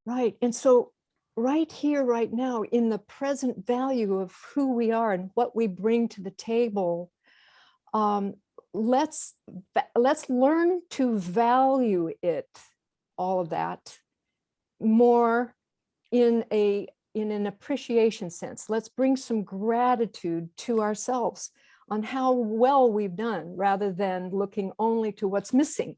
Right. And so right here, right now, in the present value of who we are and what we bring to the table, um, let's learn to value it, all of that, more in an appreciation sense. Let's bring some gratitude to ourselves on how well we've done, rather than looking only to what's missing.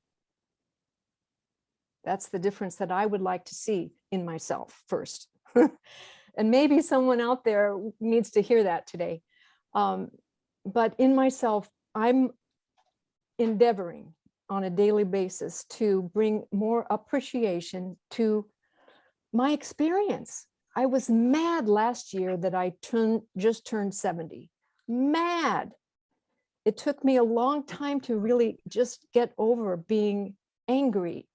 That's the difference that I would like to see in myself first. And maybe someone out there needs to hear that today. But in myself, I'm endeavoring on a daily basis to bring more appreciation to my experience. I was mad last year that I just turned 70. Mad. It took me a long time to really just get over being angry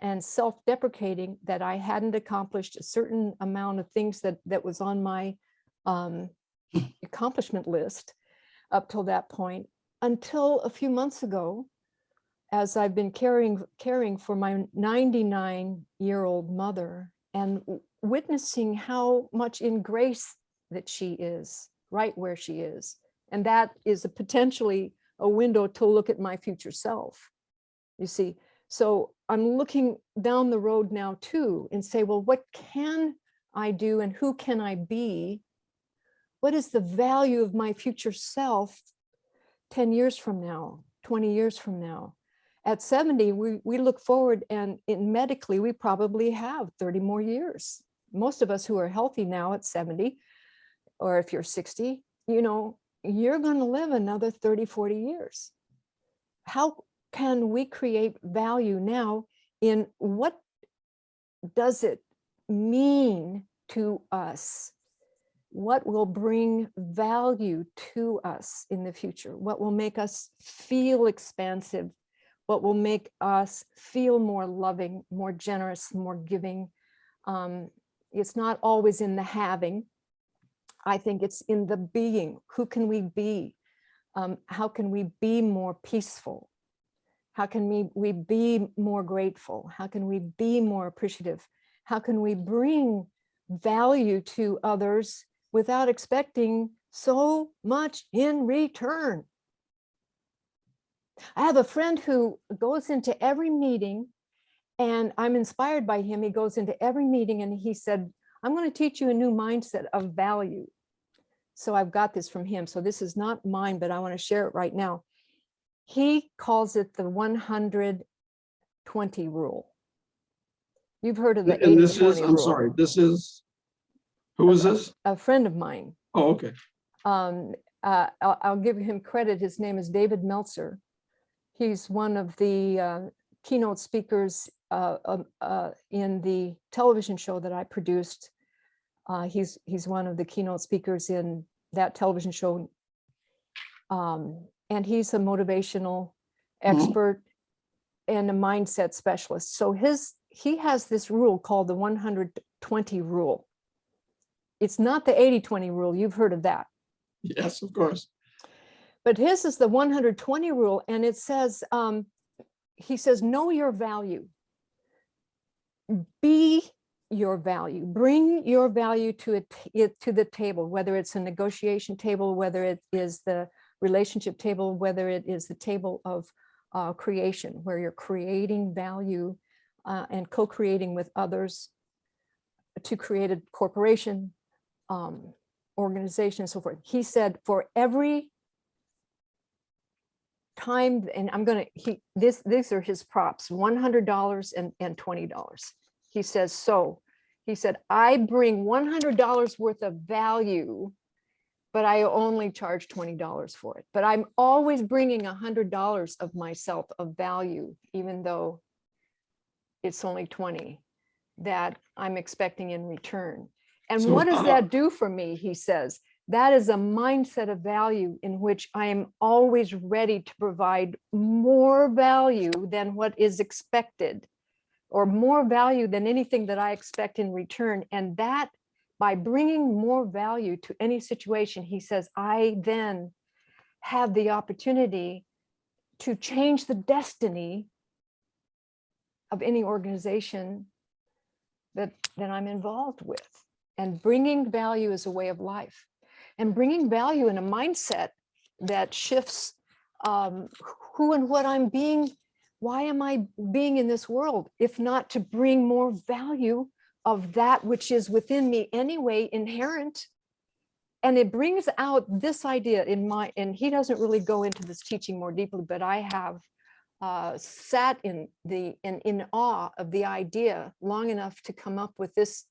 and self-deprecating that I hadn't accomplished a certain amount of things that was on my accomplishment list up till that point, until a few months ago, as I've been caring for my 99-year-old mother and witnessing how much in grace that she is right where she is. And that is potentially a window to look at my future self, you see. So I'm looking down the road now too and say, well, what can I do and who can I be? What is the value of my future self 10 years from now, 20 years from now? At 70, we look forward, and medically, we probably have 30 more years. Most of us who are healthy now at 70, or if you're 60, you know, you're going to live another 30, 40 years. How can we create value now in what does it mean to us? What will bring value to us in the future? What will make us feel expansive? What will make us feel more loving, more generous, more giving? It's not always in the having. I think it's in the being. Who can we be? How can we be more peaceful? How can we be more grateful? How can we be more appreciative? How can we bring value to others without expecting so much in return? I have a friend who goes into every meeting, and I'm inspired by him. He goes into every meeting and he said, I'm going to teach you a new mindset of value. So I've got this from him. So this is not mine, but I want to share it right now. He calls it the 100-20 rule. You've heard of the 80-20 rule. And this is, I'm sorry, this is, who is this? A friend of mine. Oh, okay. I'll give him credit. His name is David Meltzer. He's one of the keynote speakers in the television show that I produced. He's one of the keynote speakers in that television show. And he's a motivational expert and a mindset specialist. So he has this rule called the 100-20 rule. It's not the 80-20 rule. You've heard of that. Yes, of course. But his is the 100-20 rule. And it says, he says, know your value. Be your value. Bring your value to the table, whether it's a negotiation table, whether it is the relationship table, whether it is the table of creation, where you're creating value and co-creating with others to create a corporation, organization, and so forth. He said, for every time, and I'm going to, these are his props, $100 and $20. He says, so he said, I bring $100 worth of value, but I only charge $20 for it. But I'm always bringing $100 of myself of value, even though it's only 20 that I'm expecting in return. And so, what does that do for me? He says, that is a mindset of value in which I am always ready to provide more value than what is expected, or more value than anything that I expect in return. And that, by bringing more value to any situation, he says, I then have the opportunity to change the destiny of any organization that I'm involved with. And bringing value is a way of life, and bringing value in a mindset that shifts who and what I'm being. Why am I being in this world, if not to bring more value of that which is within me anyway, inherent? And it brings out this idea and he doesn't really go into this teaching more deeply, but I have sat in awe of the idea long enough to come up with this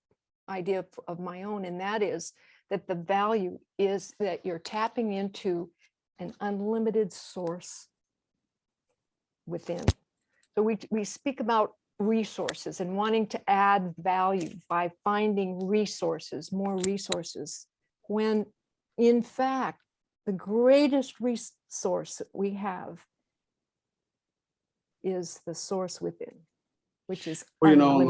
idea of my own, and that is that the value is that you're tapping into an unlimited source within. So we speak about resources and wanting to add value by finding resources, more resources, when in fact the greatest resource that we have is the source within, which is Well, you know, unlimited.